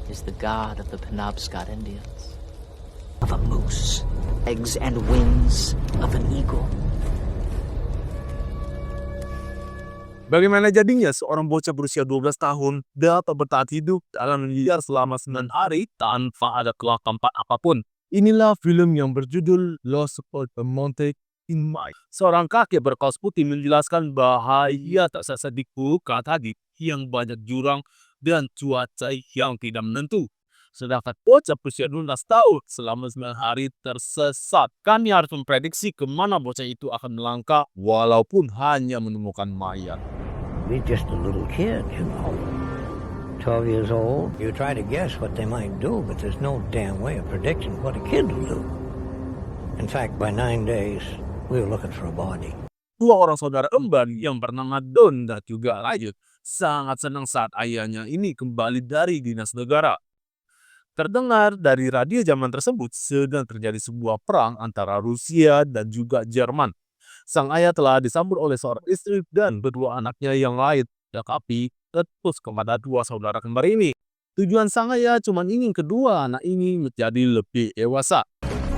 is the god of the Penobscot Indians. Of a moose, legs and wings of an eagle. Bagaimana jadinya seorang bocah berusia 12 tahun dapat bertahan hidup dalam liar selama 9 hari tanpa ada kelengkapan apapun? Inilah film yang berjudul Lost Mountain in Mind. Seorang kakek berkaos putih menjelaskan bahaya tak sesa di Katagi yang banyak jurang dan cuaca yang tidak menentu. Sedangkan bocah berusia 12 tahun selama 9 hari tersesat. Kami harus memprediksi kemana bocah itu akan melangkah walaupun hanya menemukan mayat. He's just a little kid, 12 years old. You try to guess what they might do, but there's no damn way of predicting what a kid will do. In fact, by 9 days, we were looking for a body. Dua orang saudara kembar yang bernama Don dan juga Rajut sangat senang saat ayahnya ini kembali dari dinas negara. Terdengar dari radio zaman tersebut sedang terjadi sebuah perang antara Rusia dan juga Jerman. Sang ayah telah disambut oleh seorang istri dan kedua anaknya yang lain. Tetapi terus kepada dua saudara kembar ini. Tujuan sang ayah cuma ingin kedua anak ini menjadi lebih dewasa.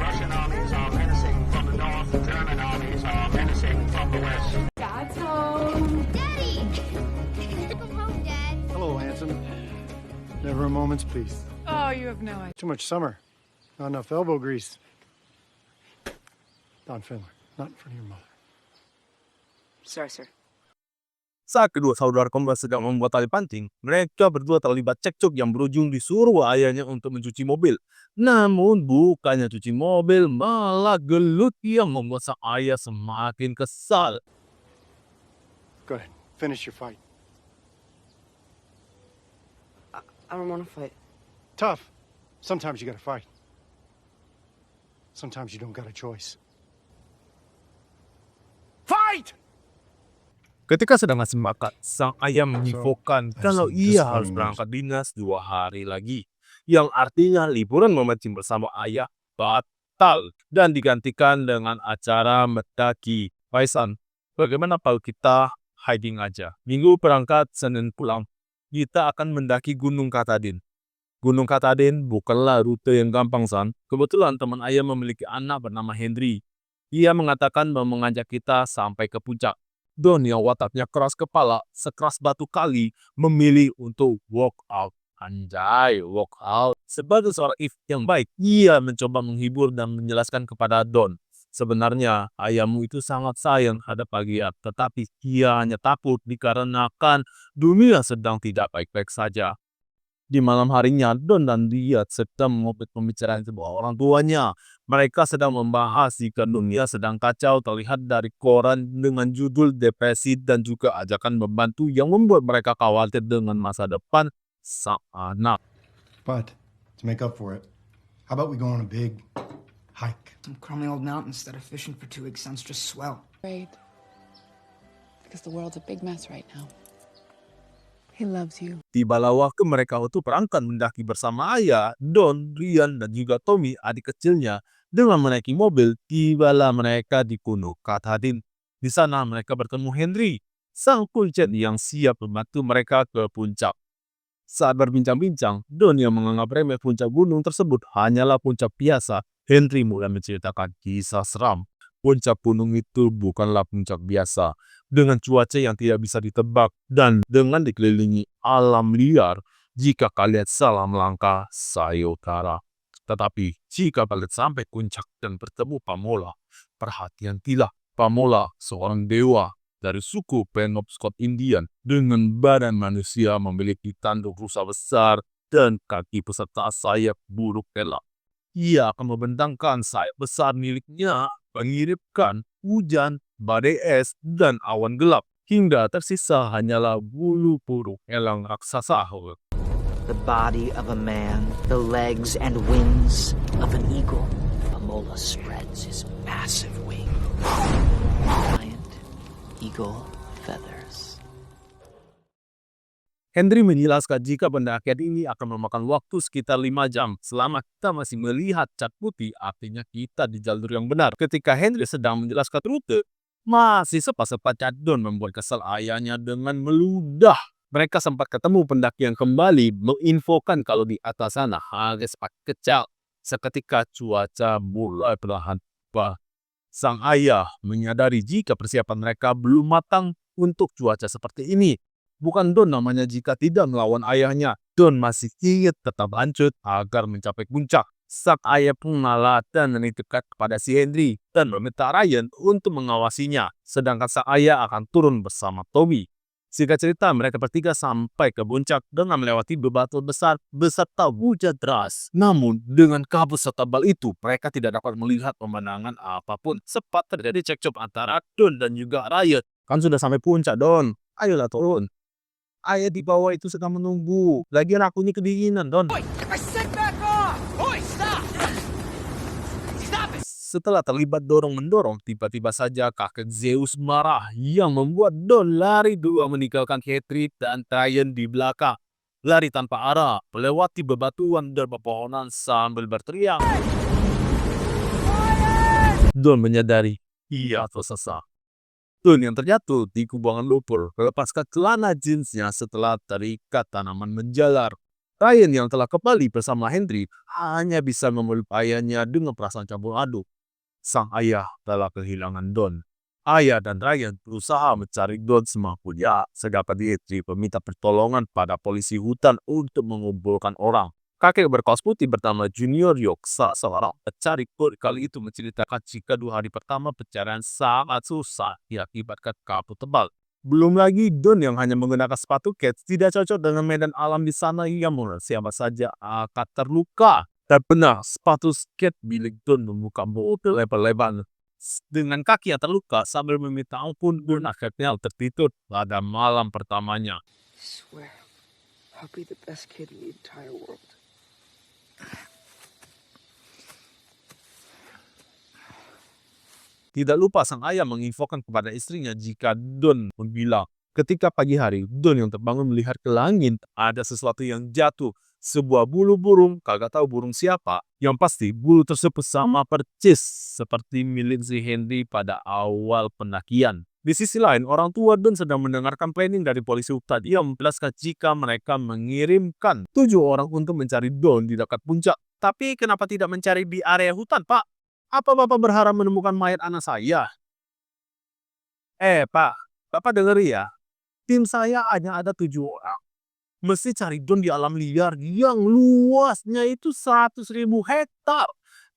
Russian armies are menacing from the north, German armies are menacing from the west. Dad's home. Daddy! Welcome home, Dad. Hello, handsome. Never a moment's peace. Oh, you have no idea. Too much summer. Not enough elbow grease. Don Finley, not in front of your mother. Sorry, sir. Saat kedua saudara kembar sedang membuat tali pancing, mereka berdua terlibat cekcok yang berujung disuruh ayahnya untuk mencuci mobil. Namun bukannya cuci mobil, malah gelut yang membuat sang ayah semakin kesal. Go ahead, finish your fight. I don't want to fight. Tough. Sometimes you gotta fight. Sometimes you don't got a choice. Fight! Ketika sedang ngasih makan, sang ayah menginfokan kalau ia harus berangkat dinas 2 hari lagi. Yang artinya liburan memancing bersama ayah batal dan digantikan dengan acara mendaki. Faisan, bagaimana kalau kita hiking aja? Minggu berangkat, Senin pulang. Kita akan mendaki Gunung Katahdin. Gunung Katahdin bukanlah rute yang gampang, San. Kebetulan teman ayah memiliki anak bernama Henry. Ia mengatakan mau mengajak kita sampai ke puncak. Don yang wataknya keras kepala, sekeras batu kali, memilih untuk walk out. Anjay, walk out. Sebagai seorang yang baik, ia mencoba menghibur dan menjelaskan kepada Don. Sebenarnya, ayahmu itu sangat sayang terhadap Agia, tetapi ia hanya takut dikarenakan dunia sedang tidak baik-baik saja. Di malam harinya, Don dan Diat sedang mengobati pembicaraan sebuah orang tuanya. Mereka sedang membahas jika dunia sedang kacau terlihat dari koran dengan judul depresi dan juga ajakan membantu yang membuat mereka khawatir dengan masa depan sang anak. But to make up for it, how about we go on a big hike? Some crummy old mountain instead of fishing for 2 weeks sounds just swell. Great. Because the world's a big mess right now. He loves you. Tibalah waktu mereka untuk berangkat mendaki bersama ayah, Don, Rian, dan juga Tommy, adik kecilnya. Dengan menaiki mobil, tibalah mereka di Gunung Katahdin. Di sana mereka bertemu Henry, sang kuncen yang siap membantu mereka ke puncak. Saat berbincang-bincang, Don yang menganggap remeh puncak gunung tersebut hanyalah puncak biasa, Henry mulai menceritakan kisah seram. Puncak gunung itu bukanlah puncak biasa, dengan cuaca yang tidak bisa ditebak dan dengan dikelilingi alam liar. Jika kalian salah melangkah, sayonara. Tetapi jika kalian sampai puncak dan bertemu Pamola, perhatian-tilah. Pamola, seorang dewa dari suku Penobscot Indian dengan badan manusia, memiliki tanduk rusa besar dan kaki beserta sayap burung elak. Ia akan membentangkan sayap besar miliknya, mengirimkan hujan, badai es, dan awan gelap, hingga tersisa hanyalah bulu burung elang raksasa. The body of a man, the legs and wings of an eagle. Pamola spreads his massive wing. Giant eagle feathers. Henry menjelaskan jika pendakian ini akan memakan waktu sekitar 5 jam. Selama kita masih melihat cat putih, artinya kita di jalur yang benar. Ketika Henry sedang menjelaskan rute, masih sepas-sepas cat Don membuat kesal ayahnya dengan meludah. Mereka sempat ketemu pendaki yang kembali menginfokan kalau di atas sana ada semakin kecil. Seketika cuaca mulai perlahan berubah. Sang ayah menyadari jika persiapan mereka belum matang untuk cuaca seperti ini. Bukan Don namanya jika tidak melawan ayahnya. Don masih ingin tetap lanjut agar mencapai puncak. Sang ayah pun dan menitipkan kepada si Henry dan meminta Ryan untuk mengawasinya. Sedangkan sang ayah akan turun bersama Toby. Singkat cerita, mereka bertiga sampai ke puncak dengan melewati bebatuan besar beserta hujan deras. Namun, dengan kabut setebal itu, mereka tidak dapat melihat pemandangan apapun. Sempat terjadi cekcok antara Don dan juga Ryan. Kan sudah sampai puncak, Don. Ayolah turun. Ayah di bawah itu sedang menunggu. Lagian aku ini kedinginan, Don. Setelah terlibat dorong-mendorong, tiba-tiba saja kakek Zeus marah yang membuat Don lari dua meninggalkan Hedwig dan Ryan di belakang. Lari tanpa arah, melewati bebatuan dan pepohonan sambil berteriak. Don menyadari ia tersesat. Don yang terjatuh di kubangan lumpur melepaskan celana jeansnya setelah terikat tanaman menjalar. Ryan yang telah kembali bersama Henry hanya bisa memeluk ayahnya dengan perasaan campur aduk. Sang ayah telah kehilangan Don. Ayah dan Ryan berusaha mencari Don semampunya, sedangkan Henry meminta pertolongan pada polisi hutan untuk mengumpulkan orang. Kakek berkaos putih bernama Junior Yoksa, seorang pencari kode kali itu menceritakan jika 2 hari pertama pencarian sangat susah diakibatkan kabut tebal. Belum lagi Don yang hanya menggunakan sepatu kets tidak cocok dengan medan alam di sana yang siapa saja akan terluka. Dan benar, sepatu skate milik Don membuka mulut lebar-lebar. Dengan kaki yang terluka sambil meminta ampun, Don akhirnya tertidur pada malam pertamanya. Swear, I'll be the best kid in the entire world. Tidak lupa sang ayah menginfokan kepada istrinya jika Don menghilang. Ketika pagi hari, Don yang terbangun melihat ke langit ada sesuatu yang jatuh. Sebuah bulu burung, kagak tahu burung siapa. Yang pasti bulu tersebut sama percis seperti milik si Henry pada awal pendakian. Di sisi lain, orang tua Don sedang mendengarkan planning dari polisi hutan yang menjelaskan jika mereka mengirimkan 7 orang untuk mencari Don di dekat puncak. Tapi kenapa tidak mencari di area hutan, Pak? Apa Bapak berharap menemukan mayat anak saya? Pak, Bapak dengar ya. Tim saya hanya ada 7 orang. Mesti cari Don di alam liar yang luasnya itu 100.000 hektar.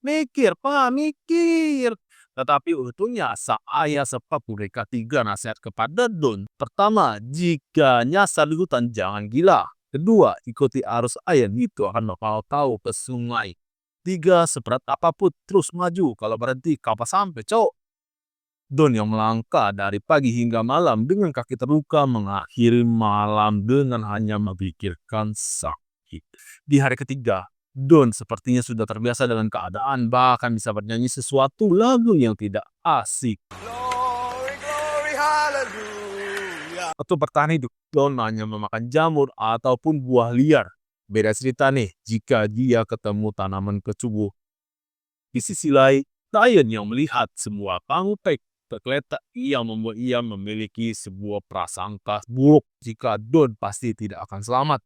Mikir, Pak, mikir. Tetapi untungnya sang ayah sempat memberikan 3 nasihat kepada Don. Pertama, jika nyasar di hutan jangan gila. Kedua, ikuti arus air itu akan bakal tahu ke sungai. 3, seberat apapun terus maju. Kalau berhenti, kapan sampai, cowok? Don yang melangkah dari pagi hingga malam dengan kaki terluka mengakhiri malam dengan hanya memikirkan sakit. Di hari ketiga, Don sepertinya sudah terbiasa dengan keadaan, bahkan bisa bernyanyi sesuatu lagu yang tidak asik. Glory, glory, hallelujah. Atau bertahan hidup, Don hanya memakan jamur ataupun buah liar. Beda cerita nih jika dia ketemu tanaman kecubung. Di sisi lain, Ryan yang melihat semua panggung tergeletak yang membuat ia memiliki sebuah prasangka buruk jika Don pasti tidak akan selamat.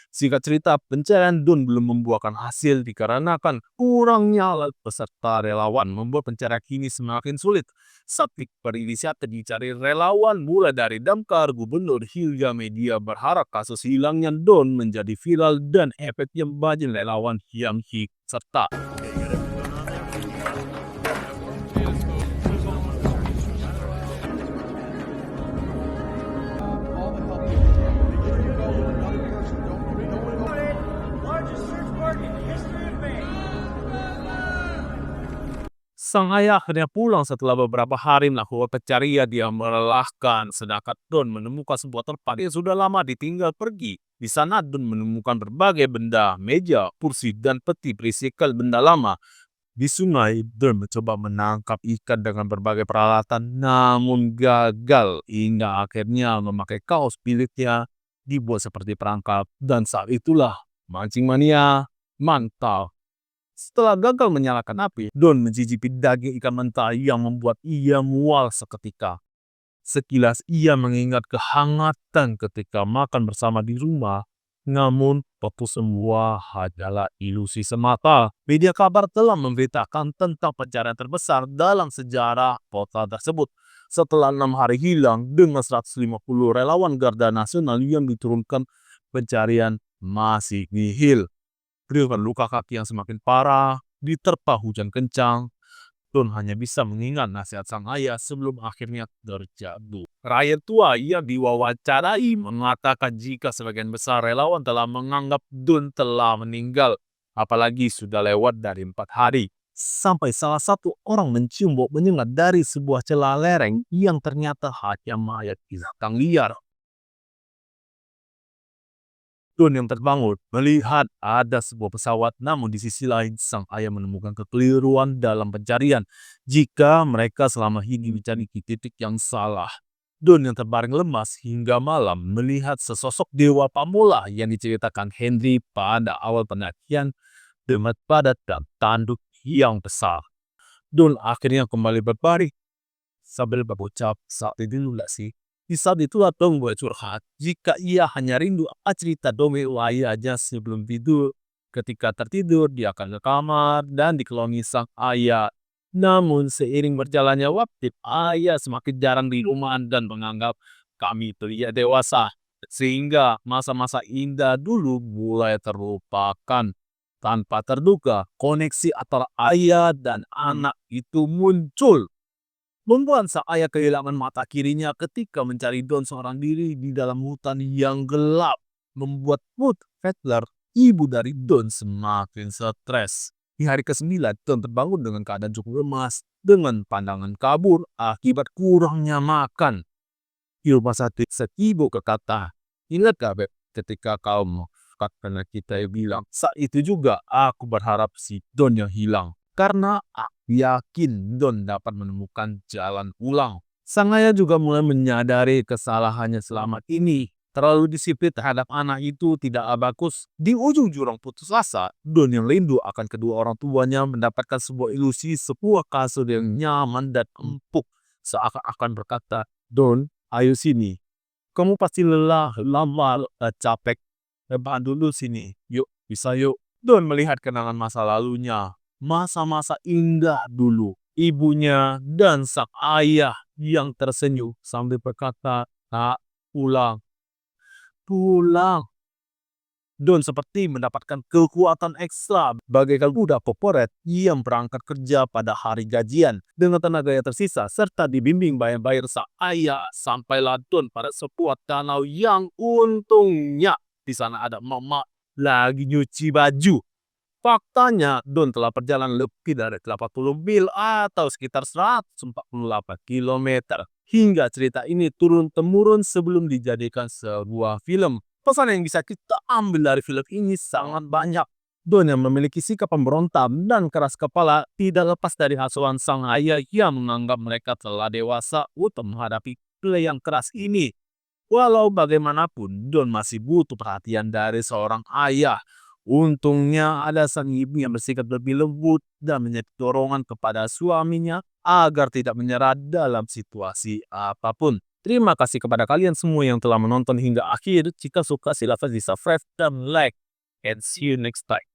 Singkat cerita, pencarian Don belum membuahkan hasil dikarenakan kurangnya alat peserta relawan membuat pencarian kini semakin sulit. Saat berinisiatif dicari relawan mulai dari damkar, gubernur hingga media berharap kasus hilangnya Don menjadi viral dan efeknya banyak relawan yang ikut serta. Sang ayah akhirnya pulang setelah beberapa hari melakukan pencarian. Dia melelahkan, sedangkan Don menemukan sebuah tempat yang sudah lama ditinggal pergi. Di sana Don menemukan berbagai benda, meja, kursi, dan peti berisikan benda lama. Di sungai, Don mencoba menangkap ikan dengan berbagai peralatan, namun gagal hingga akhirnya memakai kaos miliknya dibuat seperti perangkap. Dan saat itulah mancing mania mantap. Setelah gagal menyalakan api, Don mencicipi daging ikan mentah yang membuat ia mual seketika. Sekilas ia mengingat kehangatan ketika makan bersama di rumah, namun itu semua adalah ilusi semata. Media kabar telah memberitakan tentang pencarian terbesar dalam sejarah kota tersebut. Setelah 6 hari hilang dengan 150 relawan Garda Nasional yang diturunkan, pencarian masih nihil. Dengan luka kaki yang semakin parah, diterpa hujan kencang, Don hanya bisa mengingat nasihat sang ayah sebelum akhirnya terjatuh. Rakyat tua yang diwawancarai mengatakan jika sebagian besar relawan telah menganggap Don telah meninggal, apalagi sudah lewat dari 4 hari. Sampai salah satu orang mencium bau menyengat dari sebuah celah lereng yang ternyata hanya mayat binatang liar. Don yang terbangun melihat ada sebuah pesawat, namun di sisi lain sang ayah menemukan kekeliruan dalam pencarian jika mereka selama ini mencari di titik yang salah. Don yang terbaring lemas hingga malam melihat sesosok dewa pamula yang diceritakan Henry pada awal pendakian dengan padat dan tanduk yang besar. Don akhirnya kembali berbaring sambil berucap, saat itu dulu sih. Di saat itulah Don mulai curhat jika ia hanya rindu cerita dongeng ayahnya sebelum tidur. Ketika tertidur, dia akan ke kamar dan dikelongi sang ayah. Namun seiring berjalannya waktu, ayah semakin jarang di rumah dan menganggap kami pria dewasa. Sehingga masa-masa indah dulu mulai terlupakan. Tanpa terduga, koneksi antara ayah dan anak itu muncul. Membuat sang ayah kehilangan mata kirinya ketika mencari Don seorang diri di dalam hutan yang gelap. Membuat Ruth Fettler, ibu dari Don, semakin stres. Di hari ke-9, Don terbangun dengan keadaan cukup lemas, dengan pandangan kabur akibat kurangnya makan. Di rumah sakit, ibu berkata, "Ingat gak, Beb, ketika kau karena kita bilang, saat itu juga aku berharap si Don yang hilang. Karena aku yakin Don dapat menemukan jalan pulang." Sang ayah juga mulai menyadari kesalahannya selama ini. Terlalu disiplin terhadap anak itu tidak bagus. Di ujung jurang putus asa, Don yang rindu akan kedua orang tuanya mendapatkan sebuah ilusi, sebuah kasur yang nyaman dan empuk. Seakan-akan berkata, "Don, ayo sini. Kamu pasti lelah, lama, capek. Rebahan dulu sini. Yuk, bisa yuk." Don melihat kenangan masa lalunya. Masa-masa indah dulu. Ibunya dan sang ayah yang tersenyum sambil berkata, "Nak, pulang. Pulang." Don seperti mendapatkan kekuatan ekstra bagaikan kuda peporet yang berangkat kerja pada hari gajian. Dengan tenaga yang tersisa serta dibimbing bayang-bayang sang ayah, sampailah Don pada sebuah danau yang untungnya di sana ada mama lagi nyuci baju. Faktanya, Don telah berjalan lebih dari 80 mil atau sekitar 148 km. Hingga cerita ini turun-temurun sebelum dijadikan sebuah film. Pesan yang bisa kita ambil dari film ini sangat banyak. Don yang memiliki sikap pemberontak dan keras kepala tidak lepas dari hasuhan sang ayah yang menganggap mereka telah dewasa untuk menghadapi play yang keras ini. Walau bagaimanapun, Don masih butuh perhatian dari seorang ayah. Untungnya ada sang ibu yang bersikap lebih lembut dan menjadi dorongan kepada suaminya agar tidak menyerah dalam situasi apapun. Terima kasih kepada kalian semua yang telah menonton hingga akhir. Jika suka silahkan di subscribe dan like. And see you next time.